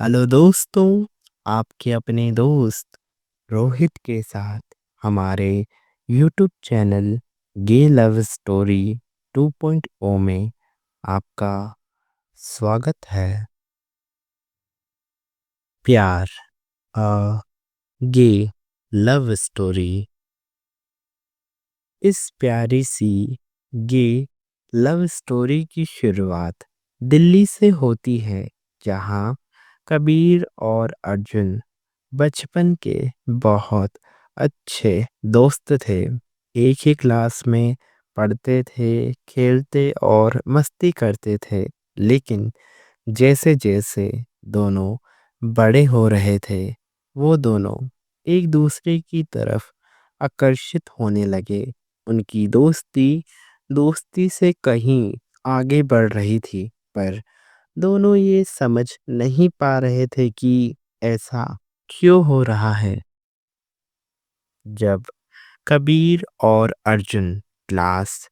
Hello दोस्तों, आपके अपने दोस्त रोहित के साथ हमारे यूट्यूब चैनल गे लव स्टोरी 2.0 में आपका स्वागत है। प्यार अ गे लव स्टोरी। इस प्यारी सी गे लव स्टोरी की शुरुआत दिल्ली से होती है, जहाँ कबीर और अर्जुन बचपन के बहुत अच्छे दोस्त थे। एक ही क्लास में पढ़ते थे, खेलते और मस्ती करते थे। लेकिन जैसे जैसे दोनों बड़े हो रहे थे, वो दोनों एक दूसरे की तरफ आकर्षित होने लगे। उनकी दोस्ती दोस्ती से कहीं आगे बढ़ रही थी, पर दोनों ये समझ नहीं पा रहे थे कि ऐसा क्यों हो रहा है। जब कबीर और अर्जुन क्लास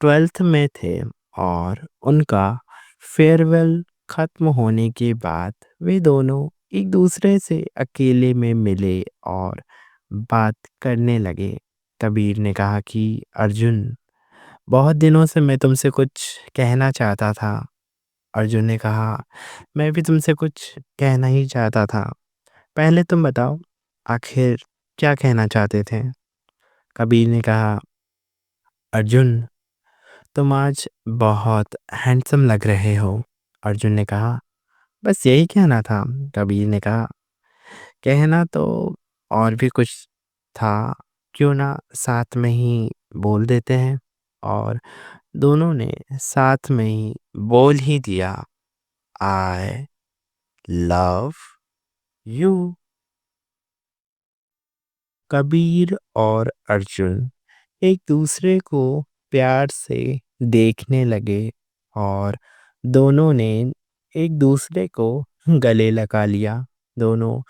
12th में थे और उनका फेयरवेल खत्म होने के बाद वे दोनों एक दूसरे से अकेले में मिले और बात करने लगे। कबीर ने कहा कि अर्जुन, बहुत दिनों से मैं तुमसे कुछ कहना चाहता था। अर्जुन ने कहा, मैं भी तुमसे कुछ कहना ही चाहता था। पहले तुम बताओ, आखिर क्या कहना चाहते थे? कबीर ने कहा, अर्जुन, तुम आज बहुत हैंडसम लग रहे हो। अर्जुन ने कहा, बस यही कहना था। कबीर ने कहा, कहना तो और भी कुछ था, क्यों ना साथ में ही बोल देते हैं। और दोनों ने साथ में ही बोल ही दिया, आई लव यू। कबीर और अर्जुन एक दूसरे को प्यार से देखने लगे और दोनों ने एक दूसरे को गले लगा लिया। दोनों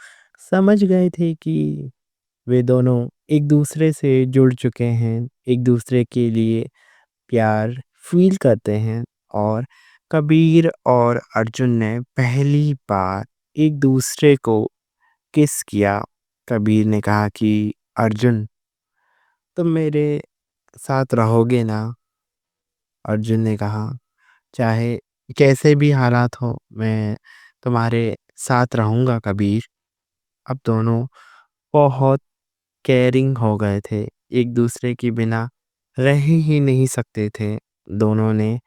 समझ गए थे कि वे दोनों एक दूसरे से जुड़ चुके हैं, एक दूसरे के लिए प्यार फील करते हैं। और कबीर और अर्जुन ने पहली बार एक दूसरे को किस किया। कबीर ने कहा कि अर्जुन, तुम मेरे साथ रहोगे ना? अर्जुन ने कहा, चाहे कैसे भी हालात हो, मैं तुम्हारे साथ रहूँगा कबीर। अब दोनों बहुत केयरिंग हो गए थे, एक दूसरे के बिना रह ही नहीं सकते थे। दोनों ने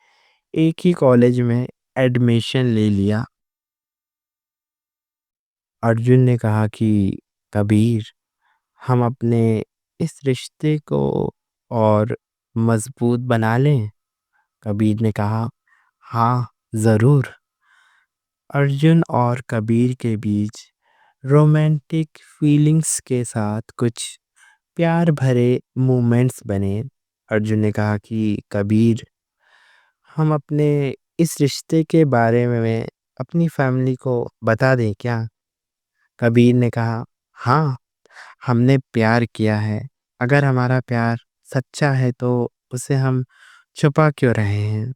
एक ही कॉलेज में एडमिशन ले लिया। अर्जुन ने कहा कि कबीर, हम अपने इस रिश्ते को और मजबूत बना लें। कबीर ने कहा, हाँ, ज़रूर। अर्जुन और कबीर के बीच रोमांटिक फीलिंग्स के साथ कुछ प्यार भरे मोमेंट्स बने। अर्जुन ने कहा कि कबीर, हम अपने इस रिश्ते के बारे में अपनी फैमिली को बता दें क्या? कबीर ने कहा, हाँ, हमने प्यार किया है। अगर हमारा प्यार सच्चा है तो उसे हम छुपा क्यों रहे हैं?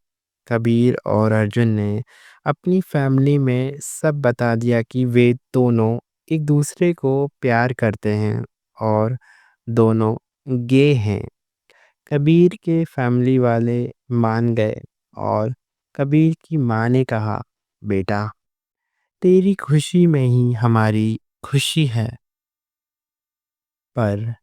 कबीर और अर्जुन ने अपनी फैमिली में सब बता दिया कि वे दोनों एक दूसरे को प्यार करते हैं और दोनों गे हैं। कबीर के फैमिली वाले मान गए और कबीर की माँ ने कहा, बेटा, तेरी खुशी में ही हमारी खुशी है। पर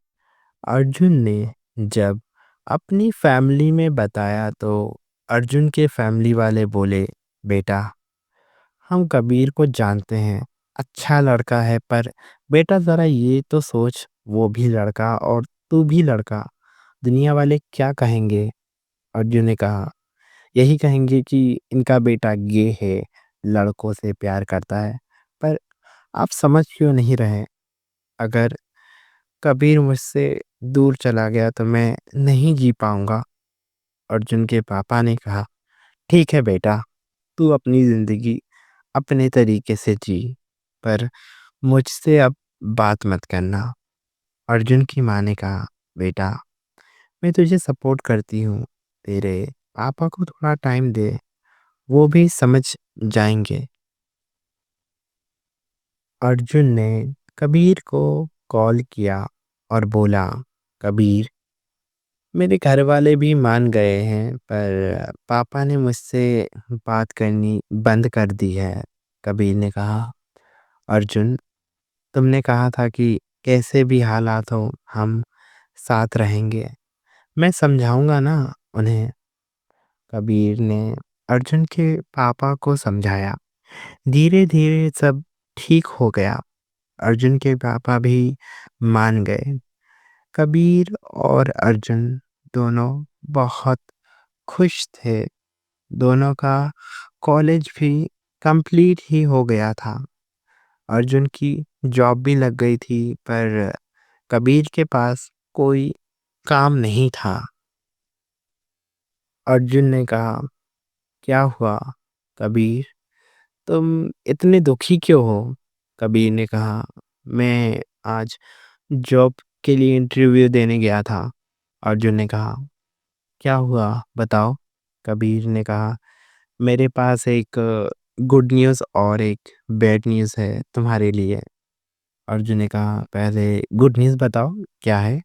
अर्जुन ने जब अपनी फैमिली में बताया तो अर्जुन के फैमिली वाले बोले, बेटा, हम कबीर को जानते हैं, अच्छा लड़का है, पर बेटा ज़रा ये तो सोच, वो भी लड़का और तू भी लड़का, दुनिया वाले क्या कहेंगे? अर्जुन ने कहा, यही कहेंगे कि इनका बेटा गे है, लड़कों से प्यार करता है। पर आप समझ क्यों नहीं रहे? अगर कबीर मुझसे दूर चला गया तो मैं नहीं जी पाऊंगा। अर्जुन के पापा ने कहा, ठीक है बेटा, तू अपनी ज़िंदगी अपने तरीके से जी, पर मुझसे अब बात मत करना। अर्जुन की माँ ने कहा, बेटा, मैं तुझे सपोर्ट करती हूँ, तेरे पापा को थोड़ा टाइम दे, वो भी समझ जाएंगे। अर्जुन ने कबीर को कॉल किया और बोला, कबीर, मेरे घर वाले भी मान गए हैं पर पापा ने मुझसे बात करनी बंद कर दी है। कबीर ने कहा, अर्जुन, तुमने कहा था कि कैसे भी हालात हो हम साथ रहेंगे। मैं समझाऊंगा ना उन्हें। कबीर ने अर्जुन के पापा को समझाया। धीरे धीरे सब ठीक हो गया। अर्जुन के पापा भी मान गए। कबीर और अर्जुन दोनों बहुत खुश थे। दोनों का कॉलेज भी कंप्लीट ही हो गया था। अर्जुन की जॉब भी लग गई थी पर कबीर के पास कोई काम नहीं था। अर्जुन ने कहा, क्या हुआ कबीर, तुम इतने दुखी क्यों हो? कबीर ने कहा, मैं आज जॉब के लिए इंटरव्यू देने गया था। अर्जुन ने कहा, क्या हुआ बताओ? कबीर ने कहा, मेरे पास एक गुड न्यूज़ और एक बैड न्यूज़ है तुम्हारे लिए। अर्जुन ने कहा, पहले गुड न्यूज़ बताओ क्या है?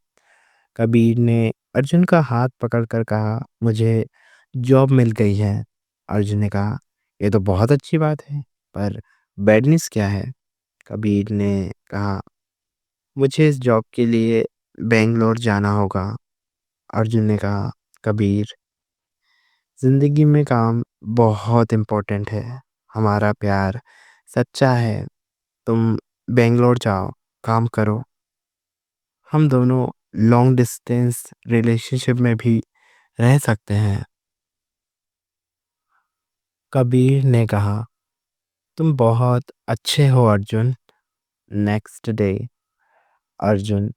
कबीर ने अर्जुन का हाथ पकड़कर कहा, मुझे जॉब मिल गई है। अर्जुन ने कहा, ये तो बहुत अच्छी बात है, पर बैड न्यूज़ क्या है? कबीर ने कहा, मुझे इस जॉब के लिए बेंगलोर जाना होगा। अर्जुन ने कहा, कबीर, ज़िंदगी में काम बहुत इम्पोर्टेंट है। हमारा प्यार सच्चा है। तुम बेंगलोर जाओ, काम करो। हम दोनों लॉन्ग डिस्टेंस रिलेशनशिप में भी रह सकते हैं। कबीर ने कहा, तुम बहुत अच्छे हो अर्जुन। नेक्स्ट डे अर्जुन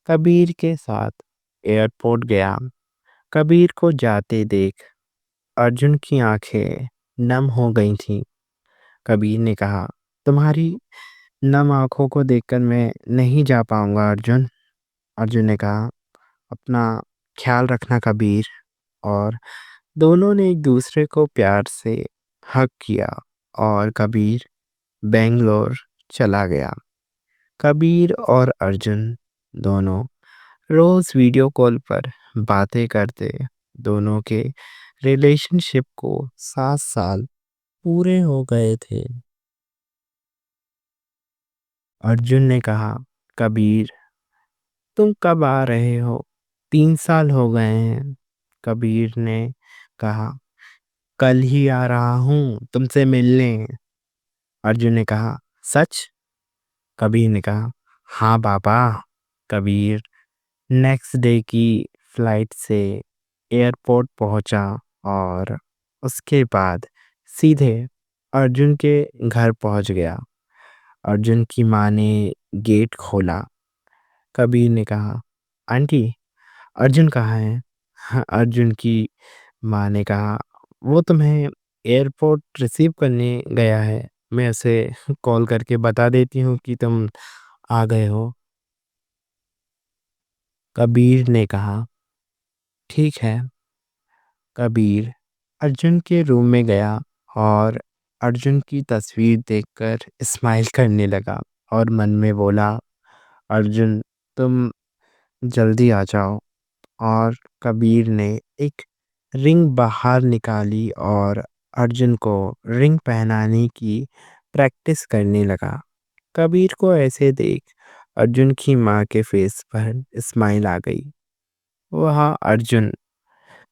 कबीर के साथ एयरपोर्ट गया। कबीर को जाते देख अर्जुन की आंखें नम हो गई थीं। कबीर ने कहा, तुम्हारी नम आंखों को देखकर मैं नहीं जा पाऊंगा अर्जुन। अर्जुन ने कहा, अपना ख्याल रखना कबीर। और दोनों ने एक दूसरे को प्यार से हग किया और कबीर बेंगलोर चला गया। कबीर और अर्जुन दोनों रोज वीडियो कॉल पर बातें करते। दोनों के रिलेशनशिप को 7 साल पूरे हो गए थे। अर्जुन ने कहा, कबीर, तुम कब आ रहे हो? 3 साल हो गए हैं। कबीर ने कहा, कल ही आ रहा हूँ तुमसे मिलने। अर्जुन ने कहा, सच? कबीर ने कहा, हाँ पापा। कबीर नेक्स्ट डे की फ्लाइट से एयरपोर्ट पहुंचा और उसके बाद सीधे अर्जुन के घर पहुंच गया। अर्जुन की माँ ने गेट खोला। कबीर ने कहा, आंटी, अर्जुन कहाँ है? हाँ, अर्जुन की माँ ने कहा, वो तुम्हें एयरपोर्ट रिसीव करने गया है। मैं उसे कॉल करके बता देती हूँ कि तुम आ गए हो। कबीर ने कहा, ठीक है। कबीर अर्जुन के रूम में गया और अर्जुन की तस्वीर देखकर स्माइल करने लगा और मन में बोला, अर्जुन, तुम जल्दी आ जाओ। और कबीर ने एक रिंग बाहर निकाली और अर्जुन को रिंग पहनाने की प्रैक्टिस करने लगा। कबीर को ऐसे देख अर्जुन की माँ के फेस पर स्माइल आ गई। वह अर्जुन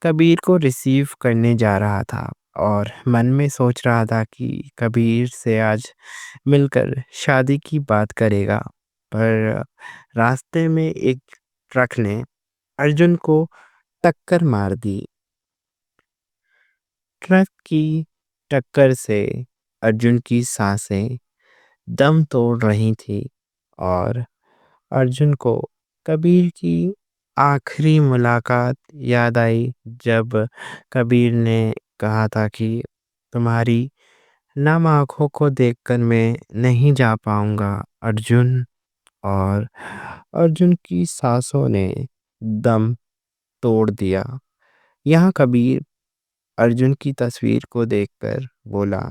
कबीर को रिसीव करने जा रहा था और मन में सोच रहा था कि कबीर से आज मिलकर शादी की बात करेगा। पर रास्ते में एक ट्रक ने अर्जुन को टक्कर मार दी। ट्रक की टक्कर से अर्जुन की सांसें दम तोड़ रही थी और अर्जुन को कबीर की आखिरी मुलाकात याद आई, जब कबीर ने कहा था कि तुम्हारी नम आँखों को देखकर मैं नहीं जा पाऊँगा अर्जुन। और अर्जुन की साँसों ने दम तोड़ दिया। यहाँ कबीर अर्जुन की तस्वीर को देखकर बोला,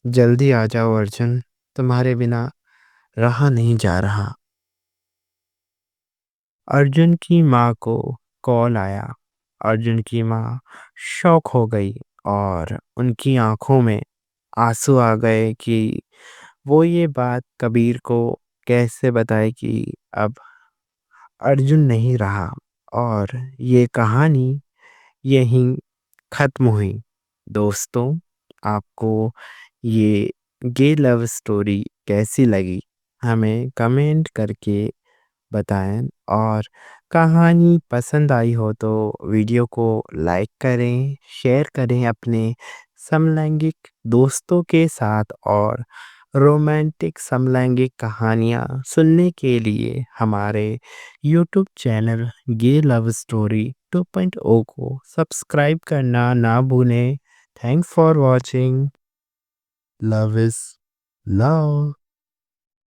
जल्दी आ जाओ अर्जुन, तुम्हारे बिना रहा नहीं जा रहा। अर्जुन की माँ को कॉल आया। अर्जुन की माँ शॉक हो गई और उनकी आँखों में आँसू आ गए कि वो ये बात कबीर को कैसे बताए कि अब अर्जुन नहीं रहा और ये कहानी यहीं ख़त्म हुई। दोस्तों, आपको ये गे लव स्टोरी कैसी लगी? हमें कमेंट करके बताएं और कहानी पसंद आई हो तो वीडियो को लाइक करें, शेयर करें अपने समलैंगिक दोस्तों के साथ और रोमांटिक समलैंगिक कहानियाँ सुनने के लिए हमारे यूट्यूब चैनल गे लव स्टोरी 2.0 को सब्सक्राइब करना ना भूलें। Thanks for watching. Love is love.